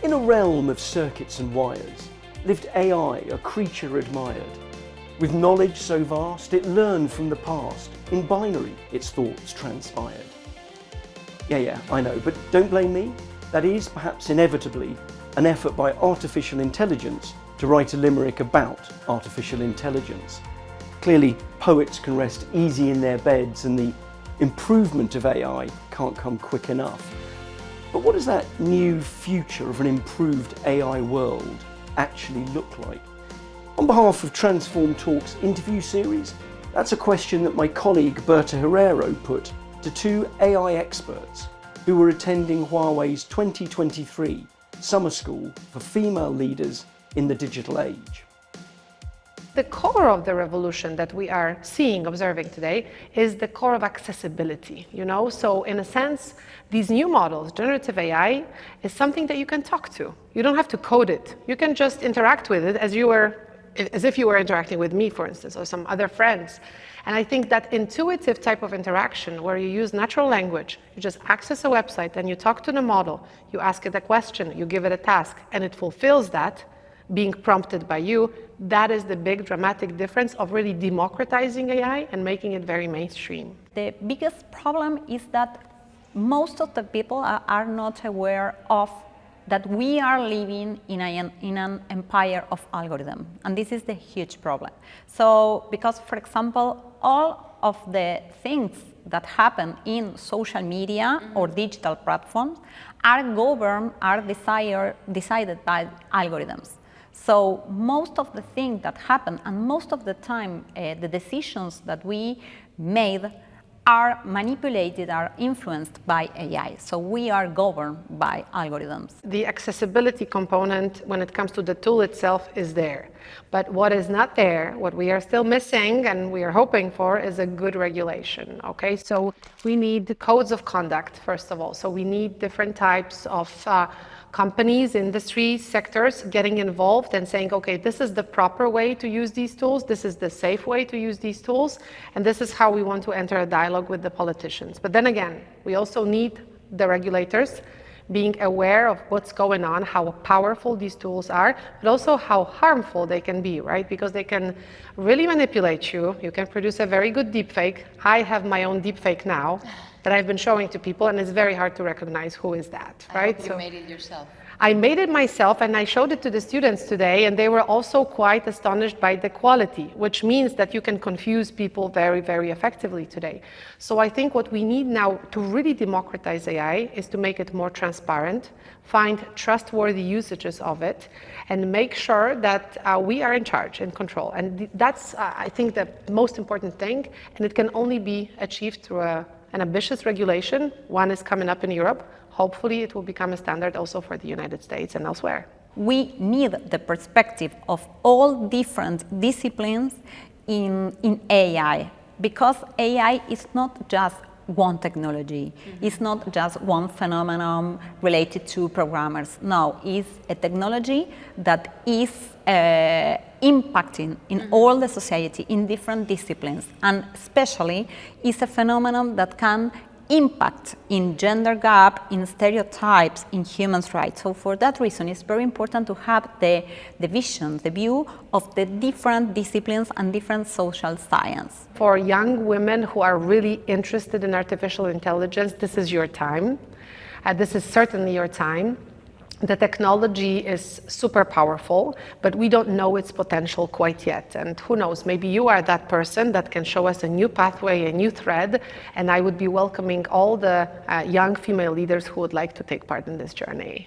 In a realm of circuits and wires, lived AI, a creature admired. With knowledge so vast, it learned from the past. In binary, its thoughts transpired. Yeah, I know, but don't blame me. That is, perhaps inevitably, an effort by artificial intelligence to write a limerick about artificial intelligence. Clearly, poets can rest easy in their beds and the improvement of AI can't come quick enough. But what does that new future of an improved AI world actually look like? On behalf of Transform Talks interview series, that's a question that my colleague Berta Herrero put to two AI experts who were attending Huawei's 2023 Summer School for Female Leaders in the Digital Age. The core of the revolution that we are observing today, is the core of accessibility, So in a sense, these new models, generative AI, is something that you can talk to. You don't have to code it. You can just interact with it as if you were interacting with me, for instance, or some other friends. And I think that intuitive type of interaction where you use natural language, you just access a website and you talk to the model, you ask it a question, you give it a task, and it fulfills that, being prompted by you, that is the big dramatic difference of really democratizing AI and making it very mainstream. The biggest problem is that most of the people are not aware of that we are living in an empire of algorithm, and this is the huge problem. So, because for example, all of the things that happen in social media or digital platforms are governed, are decided by algorithms. So most of the things that happen, and most of the time the decisions that we made are manipulated, are influenced by AI. So we are governed by algorithms. The accessibility component when it comes to the tool itself is there. But what is not there, what we are still missing and we are hoping for, is a good regulation, okay? So we need codes of conduct, first of all. So we need different types of companies, industries, sectors getting involved and saying, okay, this is the proper way to use these tools, this is the safe way to use these tools, and this is how we want to enter a dialogue with the politicians. But then again, we also need the regulators being aware of what's going on, how powerful these tools are, but also how harmful they can be, right? Because they can really manipulate you. You can produce a very good deepfake. I have my own deepfake now that I've been showing to people, and it's very hard to recognize who is that, right? I hope you made it yourself. I made it myself, and I showed it to the students today, and they were also quite astonished by the quality, which means that you can confuse people very, very effectively today. So I think what we need now to really democratize AI is to make it more transparent, find trustworthy usages of it, and make sure that we are in charge and control. And that's, I think, the most important thing, and it can only be achieved through an ambitious regulation. One is coming up in Europe. Hopefully it will become a standard also for the United States and elsewhere. We need the perspective of all different disciplines in AI, because AI is not just one technology. It's not just one phenomenon related to programmers. No, it's a technology that is impacting in all the society in different disciplines, and especially is a phenomenon that can impact in gender gap, in stereotypes, in human rights. So for that reason, it's very important to have the vision, the view of the different disciplines and different social science. For young women who are really interested in artificial intelligence, this is your time. This is certainly your time. The technology is super powerful, but we don't know its potential quite yet. And who knows, maybe you are that person that can show us a new pathway, a new thread, and I would be welcoming all the young female leaders who would like to take part in this journey.